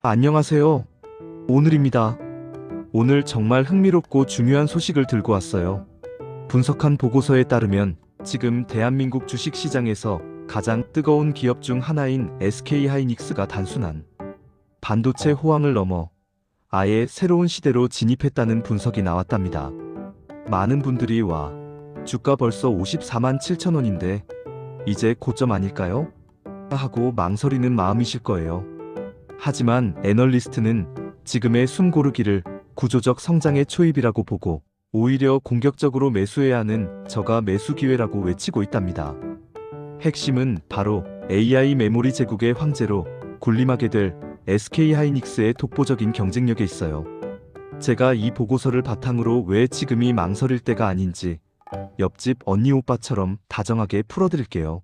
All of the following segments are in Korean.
안녕하세요. 오늘입니다. 오늘 정말 흥미롭고 중요한 소식을 들고 왔어요. 분석한 보고서에 따르면 지금 대한민국 주식시장에서 가장 뜨거운 기업 중 하나인 SK하이닉스가 단순한 반도체 호황을 넘어 아예 새로운 시대로 진입했다는 분석이 나왔답니다. 많은 분들이 주가 벌써 54만 7천 원인데 이제 고점 아닐까요? 하고 망설이는 마음이실 거예요. 하지만 애널리스트는 지금의 숨 고르기를 구조적 성장의 초입이라고 보고 오히려 공격적으로 매수해야 하는 저가 매수 기회라고 외치고 있답니다. 핵심은 바로 AI 메모리 제국의 황제로 군림하게 될 SK하이닉스의 독보적인 경쟁력에 있어요. 제가 이 보고서를 바탕으로 왜 지금이 망설일 때가 아닌지 옆집 언니 오빠처럼 다정하게 풀어드릴게요.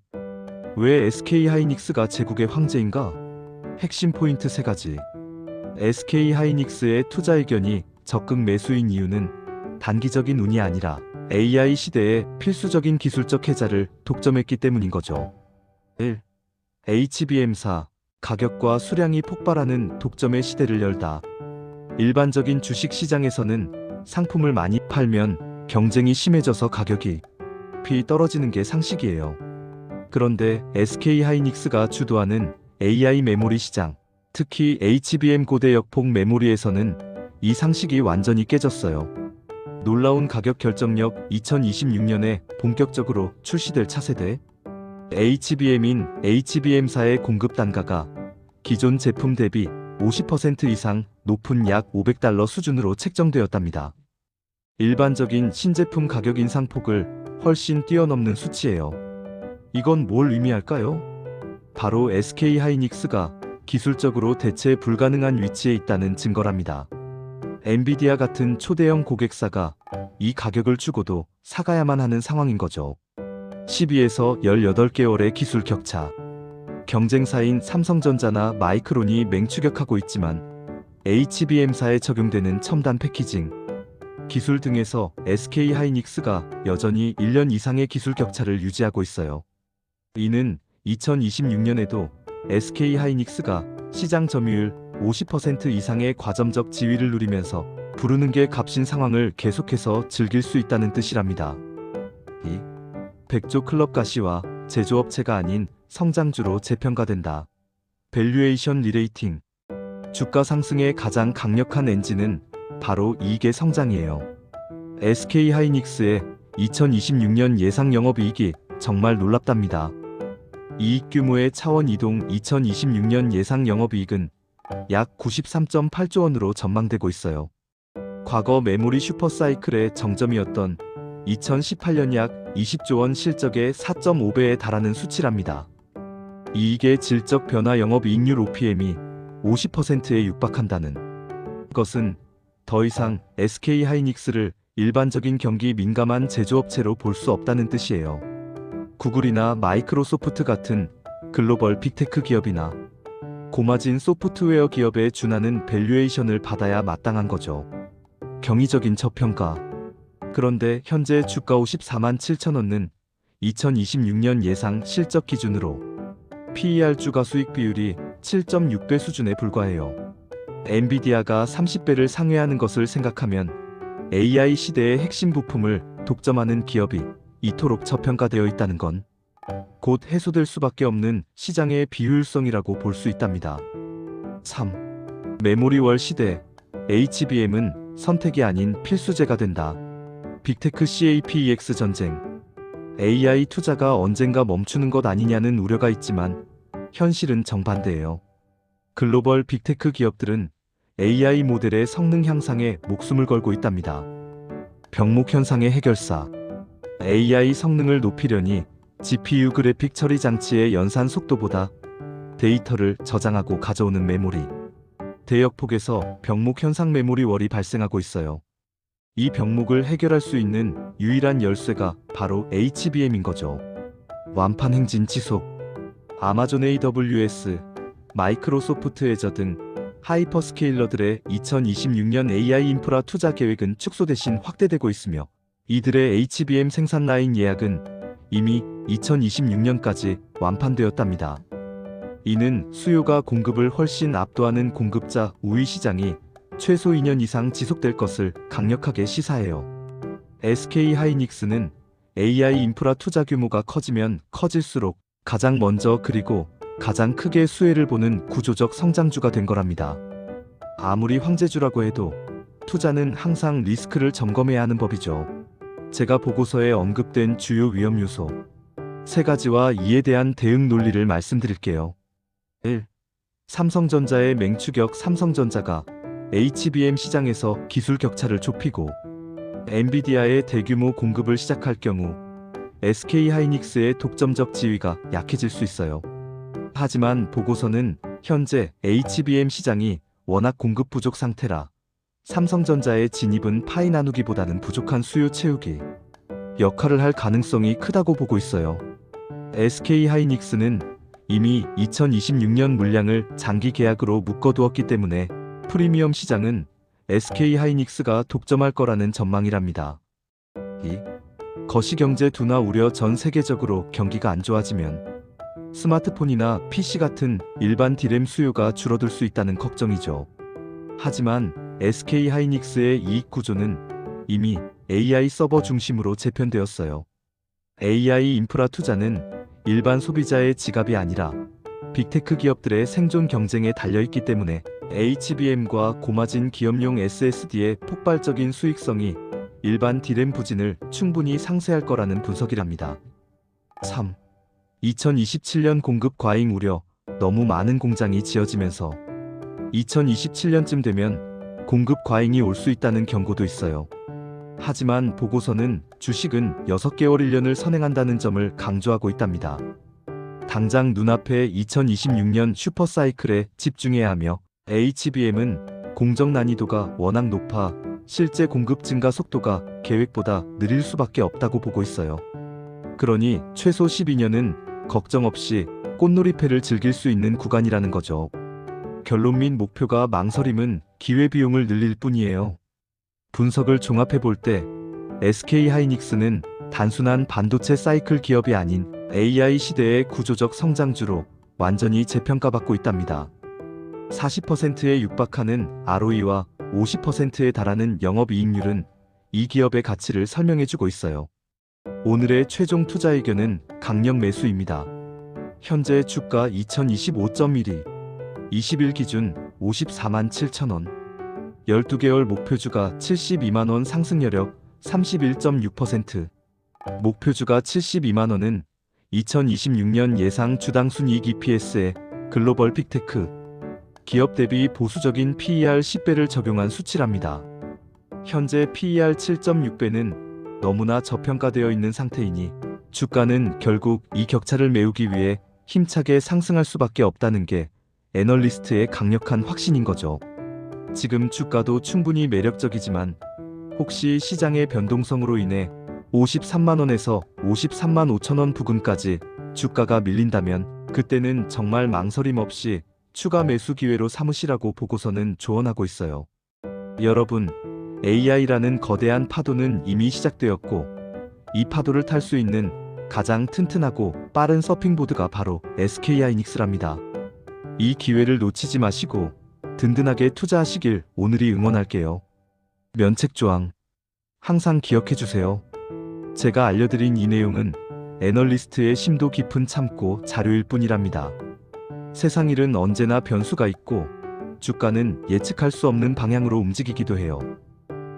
왜 SK하이닉스가 제국의 황제인가? 핵심 포인트 3가지. SK하이닉스의 투자 의견이 적극 매수인 이유는 단기적인 운이 아니라 AI 시대의 필수적인 기술적 해자를 독점했기 때문인 거죠. 1. HBM사 가격과 수량이 폭발하는 독점의 시대를 열다. 일반적인 주식 시장에서는 상품을 많이 팔면 경쟁이 심해져서 가격이 떨어지는 게 상식이에요. 그런데 SK하이닉스가 주도하는 AI 메모리 시장, 특히 HBM 고대 역폭 메모리에서는 이 상식이 완전히 깨졌어요. 놀라운 가격 결정력. 2026년에 본격적으로 출시될 차세대 HBM인 HBM사의 공급 단가가 기존 제품 대비 50% 이상 높은 약 $500 수준으로 책정되었답니다. 일반적인 신제품 가격 인상폭을 훨씬 뛰어넘는 수치예요. 이건 뭘 의미할까요? 바로 SK하이닉스가 기술적으로 대체 불가능한 위치에 있다는 증거랍니다. 엔비디아 같은 초대형 고객사가 이 가격을 주고도 사가야만 하는 상황인 거죠. 12에서 18개월의 기술 격차. 경쟁사인 삼성전자나 마이크론이 맹추격하고 있지만 HBM사에 적용되는 첨단 패키징, 기술 등에서 SK하이닉스가 여전히 1년 이상의 기술 격차를 유지하고 있어요. 이는 2026년에도 SK하이닉스가 시장 점유율 50% 이상의 과점적 지위를 누리면서 부르는 게 값인 상황을 계속해서 즐길 수 있다는 뜻이랍니다. 2. 백조 클럽 가시와 제조업체가 아닌 성장주로 재평가된다. 밸류에이션 리레이팅. 주가 상승의 가장 강력한 엔진은 바로 이익의 성장이에요. SK하이닉스의 2026년 예상 영업이익이 정말 놀랍답니다. 이익 규모의 차원 이동. 2026년 예상 영업이익은 약 93.8조 원으로 전망되고 있어요. 과거 메모리 슈퍼사이클의 정점이었던 2018년 약 20조 원 실적의 4.5배에 달하는 수치랍니다. 이익의 질적 변화. 영업이익률 OPM이 50%에 육박한다는 것은 더 이상 SK하이닉스를 일반적인 경기 민감한 제조업체로 볼 수 없다는 뜻이에요. 구글이나 마이크로소프트 같은 글로벌 빅테크 기업이나 고마진 소프트웨어 기업에 준하는 밸류에이션을 받아야 마땅한 거죠. 경이적인 저평가. 그런데 현재 주가 54만 7천 원은 2026년 예상 실적 기준으로 PER 주가 수익 비율이 7.6배 수준에 불과해요. 엔비디아가 30배를 상회하는 것을 생각하면 AI 시대의 핵심 부품을 독점하는 기업이 이토록 저평가되어 있다는 건 곧 해소될 수밖에 없는 시장의 비효율성이라고 볼 수 있답니다. 3. 메모리월 시대. HBM은 선택이 아닌 필수제가 된다. 빅테크 CAPEX 전쟁. AI 투자가 언젠가 멈추는 것 아니냐는 우려가 있지만 현실은 정반대예요. 글로벌 빅테크 기업들은 AI 모델의 성능 향상에 목숨을 걸고 있답니다. 병목 현상의 해결사. AI 성능을 높이려니 GPU 그래픽 처리 장치의 연산 속도보다 데이터를 저장하고 가져오는 메모리, 대역폭에서 병목 현상 메모리월이 발생하고 있어요. 이 병목을 해결할 수 있는 유일한 열쇠가 바로 HBM인 거죠. 완판 행진 지속. 아마존 AWS, 마이크로소프트 애저 등 하이퍼스케일러들의 2026년 AI 인프라 투자 계획은 축소 대신 확대되고 있으며 이들의 HBM 생산 라인 예약은 이미 2026년까지 완판되었답니다. 이는 수요가 공급을 훨씬 압도하는 공급자 우위 시장이 최소 2년 이상 지속될 것을 강력하게 시사해요. SK하이닉스는 AI 인프라 투자 규모가 커지면 커질수록 가장 먼저 그리고 가장 크게 수혜를 보는 구조적 성장주가 된 거랍니다. 아무리 황제주라고 해도 투자는 항상 리스크를 점검해야 하는 법이죠. 제가 보고서에 언급된 주요 위험 요소 3가지와 이에 대한 대응 논리를 말씀드릴게요. 1. 삼성전자의 맹추격. 삼성전자가 HBM 시장에서 기술 격차를 좁히고 엔비디아의 대규모 공급을 시작할 경우 SK하이닉스의 독점적 지위가 약해질 수 있어요. 하지만 보고서는 현재 HBM 시장이 워낙 공급 부족 상태라 삼성전자의 진입은 파이 나누기보다는 부족한 수요 채우기 역할을 할 가능성이 크다고 보고 있어요. SK하이닉스는 이미 2026년 물량을 장기 계약으로 묶어두었기 때문에 프리미엄 시장은 SK하이닉스가 독점할 거라는 전망이랍니다. 2. 거시경제 둔화 우려. 전 세계적으로 경기가 안 좋아지면 스마트폰이나 PC 같은 일반 D램 수요가 줄어들 수 있다는 걱정이죠. 하지만 SK하이닉스의 이익 구조는 이미 AI 서버 중심으로 재편되었어요. AI 인프라 투자는 일반 소비자의 지갑이 아니라 빅테크 기업들의 생존 경쟁에 달려있기 때문에 HBM과 고마진 기업용 SSD의 폭발적인 수익성이 일반 D램 부진을 충분히 상쇄할 거라는 분석이랍니다. 3. 2027년 공급 과잉 우려. 너무 많은 공장이 지어지면서 2027년쯤 되면 공급 과잉이 올 수 있다는 경고도 있어요. 하지만 보고서는 주식은 6개월 1년을 선행한다는 점을 강조하고 있답니다. 당장 눈앞에 2026년 슈퍼사이클에 집중해야 하며 HBM은 공정 난이도가 워낙 높아 실제 공급 증가 속도가 계획보다 느릴 수밖에 없다고 보고 있어요. 그러니 최소 12년은 걱정 없이 꽃놀이패를 즐길 수 있는 구간이라는 거죠. 결론 및 목표가 망설임은 기회비용을 늘릴 뿐이에요. 분석을 종합해 볼 때 SK하이닉스는 단순한 반도체 사이클 기업이 아닌 AI 시대의 구조적 성장주로 완전히 재평가받고 있답니다. 40%에 육박하는 ROE와 50%에 달하는 영업이익률은 이 기업의 가치를 설명해주고 있어요. 오늘의 최종 투자 의견은 강력 매수입니다. 현재 주가 2025.12, 20일 기준 54만 7천원, 12개월 목표주가 72만원, 상승 여력 31.6%, 목표주가 72만원은 2026년 예상 주당 순이익 EPS에 글로벌 빅테크 기업 대비 보수적인 PER 10배를 적용한 수치랍니다. 현재 PER 7.6배는 너무나 저평가되어 있는 상태이니 주가는 결국 이 격차를 메우기 위해 힘차게 상승할 수밖에 없다는 게 애널리스트의 강력한 확신인 거죠. 지금 주가도 충분히 매력적이지만 혹시 시장의 변동성으로 인해 53만원에서 53만 5천원 부근까지 주가가 밀린다면 그때는 정말 망설임 없이 추가 매수 기회로 삼으시라고 보고서는 조언하고 있어요. 여러분, AI라는 거대한 파도는 이미 시작되었고 이 파도를 탈 수 있는 가장 튼튼하고 빠른 서핑보드가 바로 SK하이닉스랍니다. 이 기회를 놓치지 마시고 든든하게 투자하시길 오늘이 응원할게요. 면책조항 항상 기억해주세요. 제가 알려드린 이 내용은 애널리스트의 심도 깊은 참고 자료일 뿐이랍니다. 세상 일은 언제나 변수가 있고 주가는 예측할 수 없는 방향으로 움직이기도 해요.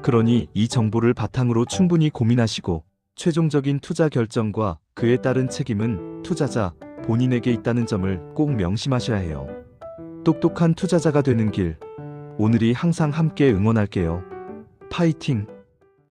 그러니 이 정보를 바탕으로 충분히 고민하시고 최종적인 투자 결정과 그에 따른 책임은 투자자 본인에게 있다는 점을 꼭 명심하셔야 해요. 똑똑한 투자자가 되는 길, 오늘이 항상 함께 응원할게요. 파이팅!